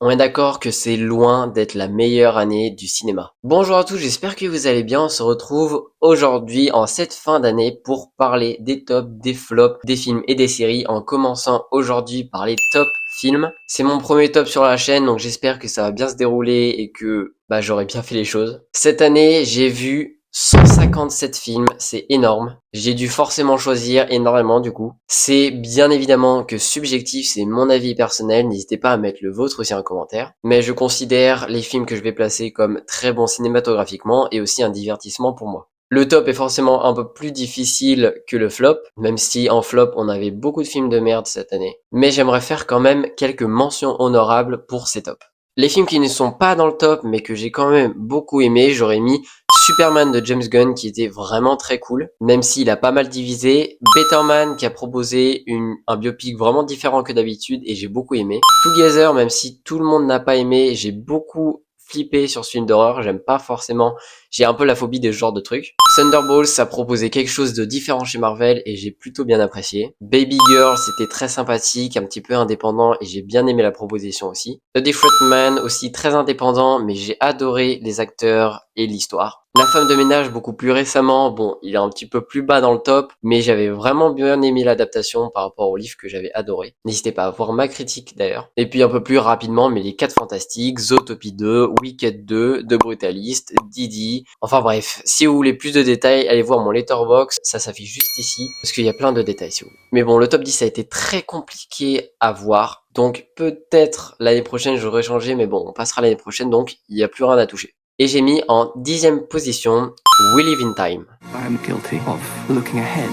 On est d'accord que c'est loin d'être la meilleure année du cinéma. Bonjour à tous, j'espère que vous allez bien. On se retrouve aujourd'hui en cette fin d'année pour parler des tops, des flops, des films et des séries en commençant aujourd'hui par les top films. C'est mon premier top sur la chaîne donc j'espère que ça va bien se dérouler et que j'aurai bien fait les choses. Cette année, j'ai vu 157 films, c'est énorme. J'ai dû forcément choisir énormément du coup. C'est bien évidemment que subjectif, c'est mon avis personnel, n'hésitez pas à mettre le vôtre aussi en commentaire. Mais je considère les films que je vais placer comme très bons cinématographiquement et aussi un divertissement pour moi. Le top est forcément un peu plus difficile que le flop, même si en flop on avait beaucoup de films de merde cette année. Mais j'aimerais faire quand même quelques mentions honorables pour ces tops. Les films qui ne sont pas dans le top mais que j'ai quand même beaucoup aimé, j'aurais mis Superman de James Gunn qui était vraiment très cool, même s'il a pas mal divisé. Better Man qui a proposé un biopic vraiment différent que d'habitude et j'ai beaucoup aimé. Together, même si tout le monde n'a pas aimé, j'ai beaucoup flippé sur ce film d'horreur, j'aime pas forcément, j'ai un peu la phobie de ce genre de trucs. Thunderbolts, ça proposait quelque chose de différent chez Marvel et j'ai plutôt bien apprécié. Baby Girl, c'était très sympathique, un petit peu indépendant et j'ai bien aimé la proposition aussi. The Different Man, aussi très indépendant, mais j'ai adoré les acteurs et l'histoire. La femme de ménage, beaucoup plus récemment, bon, il est un petit peu plus bas dans le top, mais j'avais vraiment bien aimé l'adaptation par rapport au livre que j'avais adoré. N'hésitez pas à voir ma critique d'ailleurs. Et puis un peu plus rapidement, mais les 4 Fantastiques, Zootopie 2, Wicked 2, The Brutalist, Didi. Enfin bref, si vous voulez plus de détails, allez voir mon Letterboxd, ça s'affiche juste ici, parce qu'il y a plein de détails si vous voulez. Mais bon, le top 10 a été très compliqué à voir, donc peut-être l'année prochaine j'aurais changé, mais bon, on passera l'année prochaine, donc il n'y a plus rien à toucher. Et j'ai mis en 10e position We Live in Time. I'm guilty of looking ahead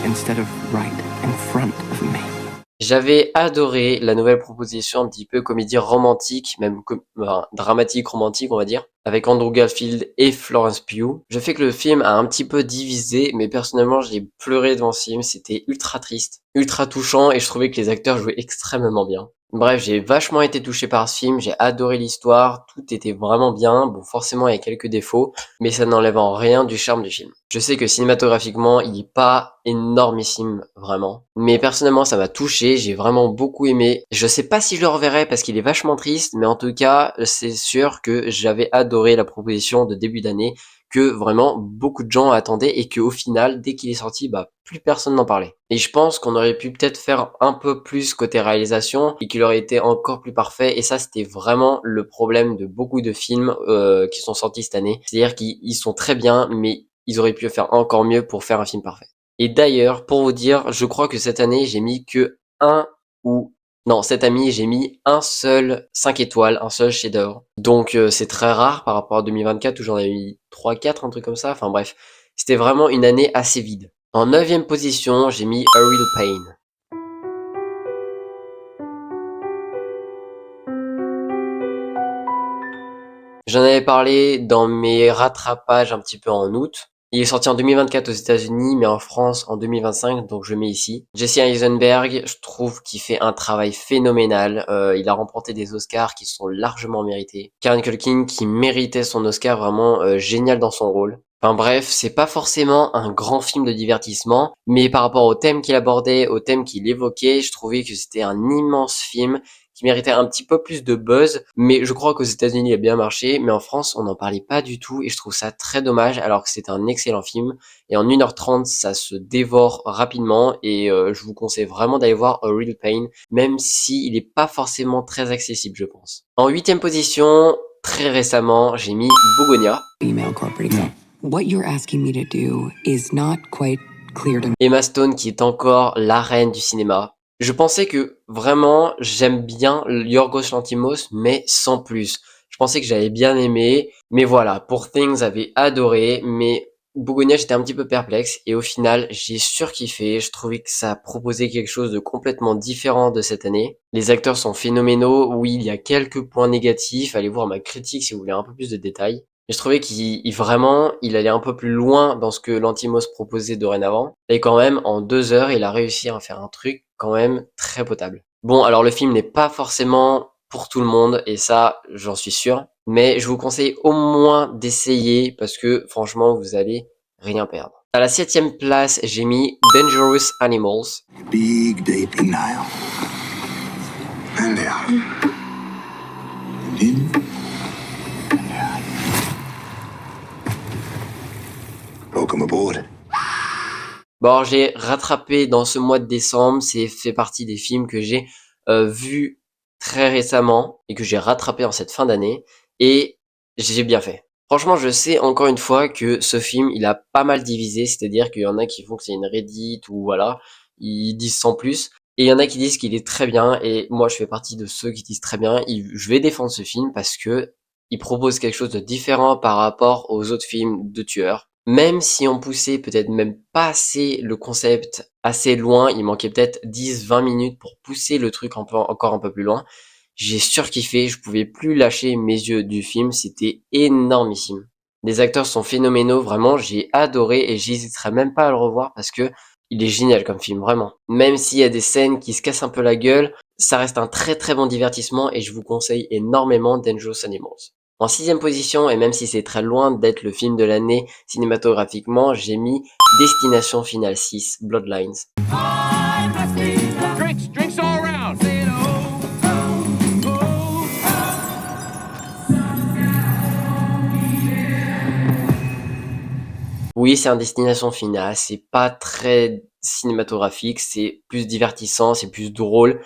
instead of right in front of me. J'avais adoré la nouvelle proposition un petit peu comédie romantique, même dramatique romantique on va dire, avec Andrew Garfield et Florence Pugh. Je sais que le film a un petit peu divisé, mais personnellement j'ai pleuré devant ce film, c'était ultra triste, ultra touchant et je trouvais que les acteurs jouaient extrêmement bien. Bref, j'ai vachement été touché par ce film, j'ai adoré l'histoire, tout était vraiment bien, bon forcément il y a quelques défauts, mais ça n'enlève en rien du charme du film. Je sais que cinématographiquement il est pas énormissime vraiment, mais personnellement ça m'a touché, j'ai vraiment beaucoup aimé. Je sais pas si je le reverrai parce qu'il est vachement triste, mais en tout cas c'est sûr que j'avais adoré la proposition de début d'année, que vraiment beaucoup de gens attendaient et qu'au final, dès qu'il est sorti, plus personne n'en parlait. Et je pense qu'on aurait pu peut-être faire un peu plus côté réalisation et qu'il aurait été encore plus parfait. Et ça, c'était vraiment le problème de beaucoup de films qui sont sortis cette année. C'est-à-dire qu'ils sont très bien, mais ils auraient pu faire encore mieux pour faire un film parfait. Et d'ailleurs, pour vous dire, je crois que cette année, j'ai mis que un ou non, cette année, j'ai mis un seul 5 étoiles, un seul chef-d'œuvre. Donc c'est très rare par rapport à 2024 où j'en ai mis 3, 4, un truc comme ça. Enfin bref, c'était vraiment une année assez vide. En 9e position, j'ai mis A Real Pain. J'en avais parlé dans mes rattrapages un petit peu en août. Il est sorti en 2024 aux États-Unis, mais en France en 2025, donc je mets ici. Jesse Eisenberg, je trouve qu'il fait un travail phénoménal. Il a remporté des Oscars qui sont largement mérités. Karen Culkin qui méritait son Oscar, vraiment génial dans son rôle. Enfin bref, c'est pas forcément un grand film de divertissement, mais par rapport au thème qu'il abordait, au thème qu'il évoquait, je trouvais que c'était un immense film qui méritait un petit peu plus de buzz, mais je crois qu'aux États-Unis il a bien marché, mais en France on n'en parlait pas du tout et je trouve ça très dommage alors que c'est un excellent film et en 1h30 ça se dévore rapidement et je vous conseille vraiment d'aller voir A Real Pain, même si il est pas forcément très accessible je pense. En 8e position, très récemment, j'ai mis Begonia. Email corporate. What you're asking me to do is not quite clear to me. Emma Stone qui est encore la reine du cinéma. Je pensais que vraiment j'aime bien Yorgos Lanthimos mais sans plus. Je pensais que j'avais bien aimé, mais voilà, Poor Things j'avais adoré, mais Begonia j'étais un petit peu perplexe et au final j'ai surkiffé, je trouvais que ça proposait quelque chose de complètement différent de cette année. Les acteurs sont phénoménaux, oui il y a quelques points négatifs, allez voir ma critique si vous voulez un peu plus de détails. Mais je trouvais qu'il allait un peu plus loin dans ce que Lantimos proposait dorénavant. Et quand même, en 2 heures, il a réussi à faire un truc quand même très potable. Bon, alors le film n'est pas forcément pour tout le monde, et ça, j'en suis sûr. Mais je vous conseille au moins d'essayer, parce que franchement, vous allez rien perdre. À la 7e place, j'ai mis Dangerous Animals. Big Day Nile. And out. And in. And out. Welcome aboard. Bon, alors, j'ai rattrapé dans ce mois de décembre, c'est fait partie des films que j'ai vus très récemment et que j'ai rattrapé en cette fin d'année, et j'ai bien fait. Franchement, je sais encore une fois que ce film, il a pas mal divisé, c'est-à-dire qu'il y en a qui font que c'est une redite ou voilà, ils disent sans plus, et il y en a qui disent qu'il est très bien, et moi je fais partie de ceux qui disent très bien, je vais défendre ce film parce que il propose quelque chose de différent par rapport aux autres films de tueurs. Même si on poussait peut-être même pas assez le concept assez loin, il manquait peut-être 10-20 minutes pour pousser le truc encore un peu plus loin, j'ai surkiffé, je pouvais plus lâcher mes yeux du film, c'était énormissime. Les acteurs sont phénoménaux, vraiment, j'ai adoré et j'hésiterai même pas à le revoir parce que il est génial comme film, vraiment. Même s'il y a des scènes qui se cassent un peu la gueule, ça reste un très très bon divertissement et je vous conseille énormément Dangerous Animals. En sixième position, et même si c'est très loin d'être le film de l'année cinématographiquement, j'ai mis Destination Finale 6, Bloodlines. Drinks all around. Oui, c'est un Destination Finale, c'est pas très cinématographique, c'est plus divertissant, c'est plus drôle,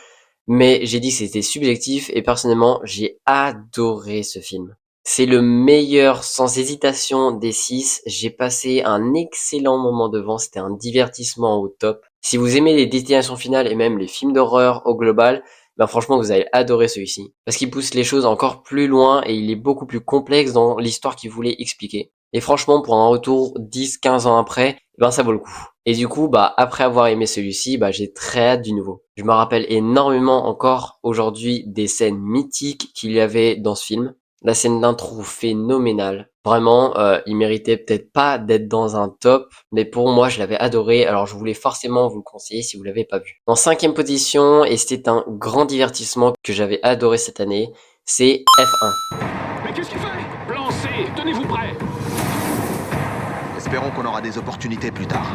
mais j'ai dit que c'était subjectif et personnellement, j'ai adoré ce film. C'est le meilleur sans hésitation des 6, j'ai passé un excellent moment devant, c'était un divertissement au top. Si vous aimez les destinations finales et même les films d'horreur au global, ben franchement vous allez adorer celui-ci. Parce qu'il pousse les choses encore plus loin et il est beaucoup plus complexe dans l'histoire qu'il voulait expliquer. Et franchement pour un retour 10-15 ans après, ben ça vaut le coup. Et du coup, bah après avoir aimé celui-ci, bah j'ai très hâte du nouveau. Je me rappelle énormément encore aujourd'hui des scènes mythiques qu'il y avait dans ce film. La scène d'intro phénoménale. Vraiment, il méritait peut-être pas d'être dans un top, mais pour moi, je l'avais adoré, alors je voulais forcément vous le conseiller si vous l'avez pas vu. En cinquième position, et c'était un grand divertissement que j'avais adoré cette année, c'est F1. Mais qu'est-ce qu'il fait? Plan C, tenez-vous prêts. Espérons qu'on aura des opportunités plus tard.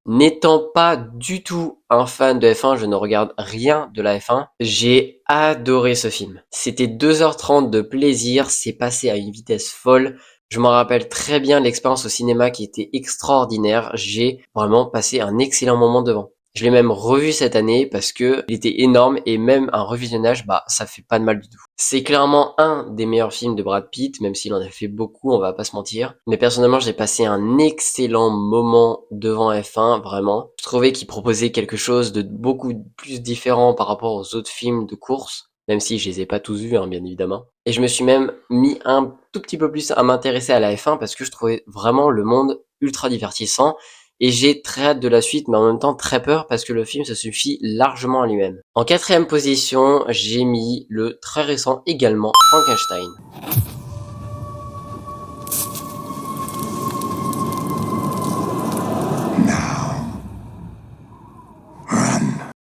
N'étant pas du tout un fan de F1, je ne regarde rien de la F1, j'ai adoré ce film. C'était 2h30 de plaisir, c'est passé à une vitesse folle. Je m'en rappelle très bien l'expérience au cinéma qui était extraordinaire. J'ai vraiment passé un excellent moment devant. Je l'ai même revu cette année parce que il était énorme et même un revisionnage, bah ça fait pas de mal du tout. C'est clairement un des meilleurs films de Brad Pitt, même s'il en a fait beaucoup, on va pas se mentir. Mais personnellement, j'ai passé un excellent moment devant F1, vraiment. Je trouvais qu'il proposait quelque chose de beaucoup plus différent par rapport aux autres films de course, même si je les ai pas tous vus, hein, bien évidemment. Et je me suis même mis un tout petit peu plus à m'intéresser à la F1 parce que je trouvais vraiment le monde ultra divertissant. Et j'ai très hâte de la suite, mais en même temps très peur parce que le film se suffit largement à lui-même. En quatrième position, j'ai mis le très récent également Frankenstein.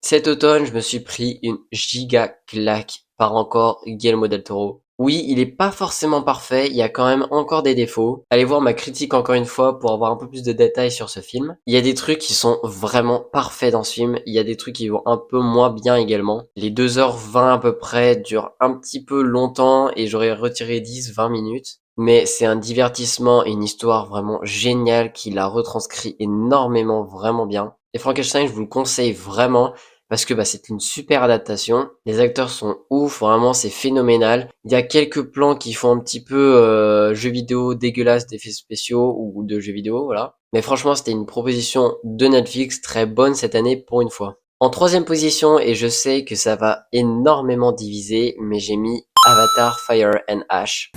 Cet automne, je me suis pris une giga claque par encore Guillermo del Toro. Oui, il est pas forcément parfait, il y a quand même encore des défauts. Allez voir ma critique encore une fois pour avoir un peu plus de détails sur ce film. Il y a des trucs qui sont vraiment parfaits dans ce film, il y a des trucs qui vont un peu moins bien également. Les 2h20 à peu près durent un petit peu longtemps et j'aurais retiré 10-20 minutes. Mais c'est un divertissement et une histoire vraiment géniale qui l'a retranscrit énormément, vraiment bien. Et Frankenstein, je vous le conseille vraiment parce que bah, c'est une super adaptation. Les acteurs sont ouf, vraiment c'est phénoménal. Il y a quelques plans qui font un petit peu jeux vidéo dégueulasse d'effets spéciaux ou de jeux vidéo, voilà. Mais franchement, c'était une proposition de Netflix très bonne cette année pour une fois. En troisième position, et je sais que ça va énormément diviser, mais j'ai mis Avatar Fire and Ash.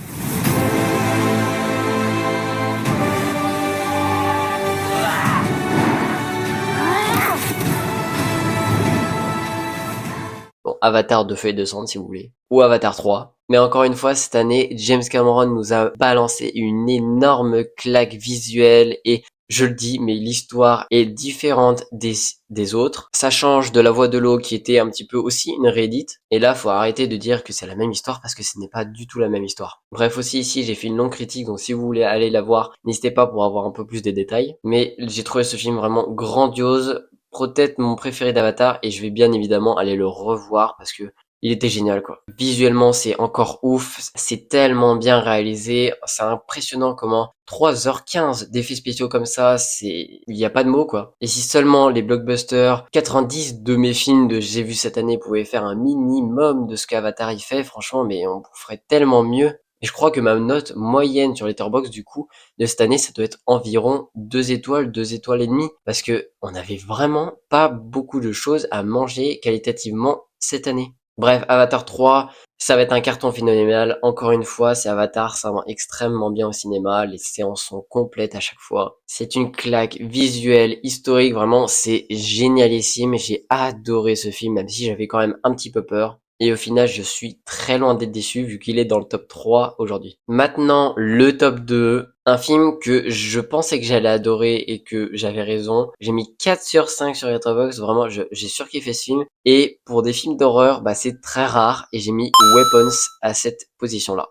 Bon, Avatar de feuilles de cendre si vous voulez. Ou Avatar 3. Mais encore une fois, cette année, James Cameron nous a balancé une énorme claque visuelle et je le dis, mais l'histoire est différente des autres. Ça change de La Voix de l'eau qui était un petit peu aussi une réédite. Et là, faut arrêter de dire que c'est la même histoire parce que ce n'est pas du tout la même histoire. Bref, aussi ici, j'ai fait une longue critique, donc si vous voulez aller la voir, n'hésitez pas pour avoir un peu plus de détails. Mais j'ai trouvé ce film vraiment grandiose. peut-être mon préféré d'Avatar et je vais bien évidemment aller le revoir parce que il était génial quoi. Visuellement c'est encore ouf, c'est tellement bien réalisé, c'est impressionnant comment 3h15 d'effets spéciaux comme ça, il y a pas de mots quoi. Et si seulement les blockbusters, 90 de mes films de j'ai vu cette année pouvaient faire un minimum de ce qu'Avatar y fait, franchement mais on ferait tellement mieux. Et je crois que ma note moyenne sur Letterboxd du coup de cette année, ça doit être environ 2 étoiles, 2 étoiles et demie parce que on avait vraiment pas beaucoup de choses à manger qualitativement cette année. Bref, Avatar 3, ça va être un carton phénoménal. Encore une fois, c'est Avatar, ça rend extrêmement bien au cinéma. Les séances sont complètes à chaque fois. C'est une claque visuelle, historique, vraiment, c'est génialissime. J'ai adoré ce film, même si j'avais quand même un petit peu peur. Et au final, je suis très loin d'être déçu vu qu'il est dans le top 3 aujourd'hui. Maintenant, le top 2. Un film que je pensais que j'allais adorer et que j'avais raison. J'ai mis 4 sur 5 sur Letterboxd. Vraiment, j'ai surkiffé ce film. Et pour des films d'horreur, bah, c'est très rare. Et j'ai mis Weapons à cette position-là.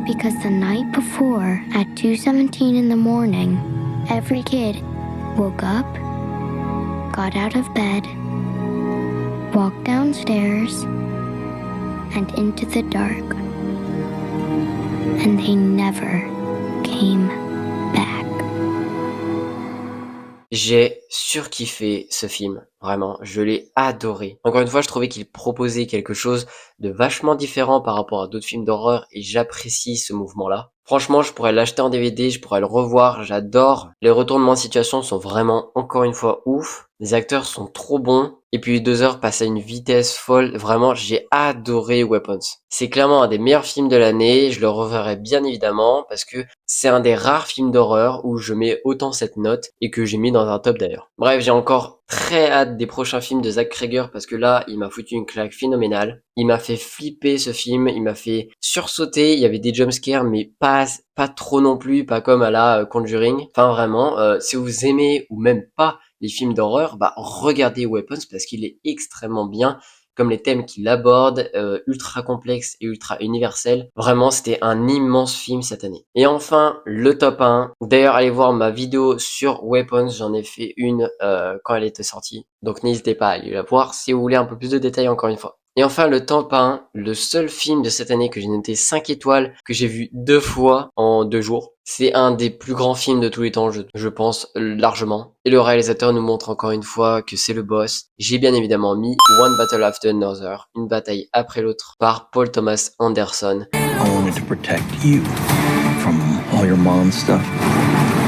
Because the night before, at 2:17 in the morning, every kid woke up, got out of bed, walked downstairs, and into the dark. And they never came back. J'ai surkiffé ce film, vraiment, je l'ai adoré. Encore une fois, je trouvais qu'il proposait quelque chose de vachement différent par rapport à d'autres films d'horreur et j'apprécie ce mouvement-là. Franchement, je pourrais l'acheter en DVD, je pourrais le revoir, j'adore. Les retournements de situation sont vraiment, encore une fois, ouf. Les acteurs sont trop bons. Et puis 2 heures passent à une vitesse folle. Vraiment, j'ai adoré Weapons. C'est clairement un des meilleurs films de l'année. Je le reverrai bien évidemment parce que c'est un des rares films d'horreur où je mets autant cette note et que j'ai mis dans un top d'ailleurs. Bref, j'ai encore très hâte des prochains films de Zach Cregger parce que là, il m'a foutu une claque phénoménale. Il m'a fait flipper ce film, il m'a fait sursauter. Il y avait des jumpscares, mais pas trop non plus, pas comme à la Conjuring. Enfin vraiment, si vous aimez ou même pas les films d'horreur, bah regardez Weapons parce qu'il est extrêmement bien. Comme les thèmes qu'il aborde, ultra complexes et ultra universels. Vraiment, c'était un immense film cette année. Et enfin, le top 1. D'ailleurs, allez voir ma vidéo sur Weapons. J'en ai fait une quand elle était sortie. Donc n'hésitez pas à aller la voir si vous voulez un peu plus de détails encore une fois. Et enfin, le top 1, le seul film de cette année que j'ai noté 5 étoiles, que j'ai vu 2 fois en 2 jours. C'est un des plus grands films de tous les temps, je pense, largement. Et le réalisateur nous montre encore une fois que c'est le boss. J'ai bien évidemment mis One Battle After Another, une bataille après l'autre, par Paul Thomas Anderson. I wanted to protect you from all your mom's stuff,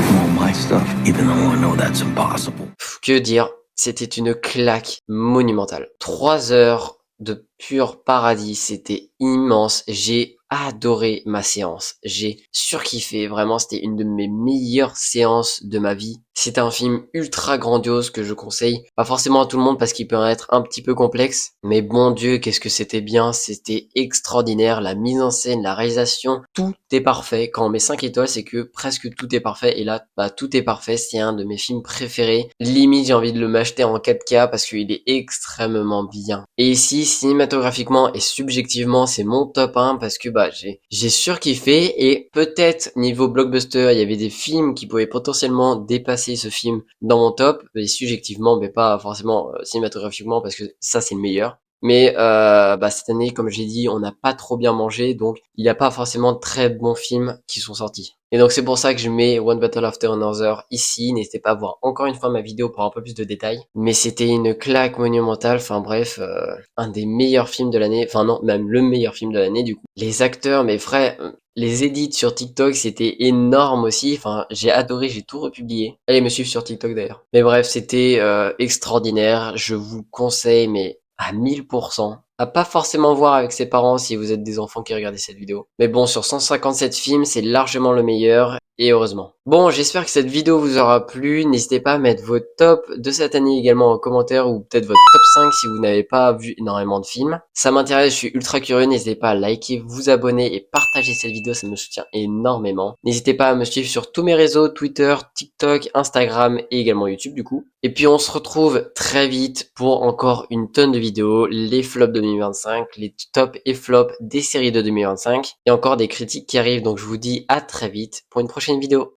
from all my stuff, even though I know that's impossible. Que dire, c'était une claque monumentale. 3 heures de pur paradis, c'était immense. J'ai adoré ma séance. J'ai surkiffé, vraiment, c'était une de mes meilleures séances de ma vie. C'est un film ultra grandiose que je conseille, pas forcément à tout le monde parce qu'il peut être un petit peu complexe, mais bon Dieu, qu'est-ce que c'était bien, c'était extraordinaire, la mise en scène, la réalisation, tout est parfait. Quand on met 5 étoiles, c'est que presque tout est parfait, et là, bah tout est parfait, c'est un de mes films préférés. Limite, j'ai envie de le m'acheter en 4K parce qu'il est extrêmement bien. Et ici, cinématographiquement et subjectivement, c'est mon top 1 parce que bah j'ai surkiffé, et peut-être niveau blockbuster, il y avait des films qui pouvaient potentiellement dépasser ce film dans mon top, et subjectivement, mais pas forcément cinématographiquement parce que ça c'est le meilleur. Mais bah cette année, comme j'ai dit, on n'a pas trop bien mangé, donc il n'y a pas forcément de très bons films qui sont sortis. Et donc c'est pour ça que je mets One Battle After Another ici. N'hésitez pas à voir encore une fois ma vidéo pour un peu plus de détails. Mais c'était une claque monumentale, enfin bref, un des meilleurs films de l'année, enfin non, même le meilleur film de l'année du coup. Les acteurs, mes frères, les edits sur TikTok, c'était énorme aussi. Enfin, j'ai adoré, j'ai tout republié. Allez me suivre sur TikTok d'ailleurs. Mais bref, c'était extraordinaire. Je vous conseille, mais à 1000%. À pas forcément voir avec ses parents si vous êtes des enfants qui regardez cette vidéo. Mais bon, sur 157 films, c'est largement le meilleur. Et heureusement. Bon, j'espère que cette vidéo vous aura plu. N'hésitez pas à mettre vos tops de cette année également en commentaire, ou peut-être votre top 5 si vous n'avez pas vu énormément de films. Ça m'intéresse, je suis ultra curieux. N'hésitez pas à liker, vous abonner et partager cette vidéo, ça me soutient énormément. N'hésitez pas à me suivre sur tous mes réseaux, Twitter, TikTok, Instagram et également YouTube du coup. Et puis on se retrouve très vite pour encore une tonne de vidéos, les flops 2025, les tops et flops des séries de 2025 et encore des critiques qui arrivent. Donc je vous dis à très vite pour une prochaine vidéo.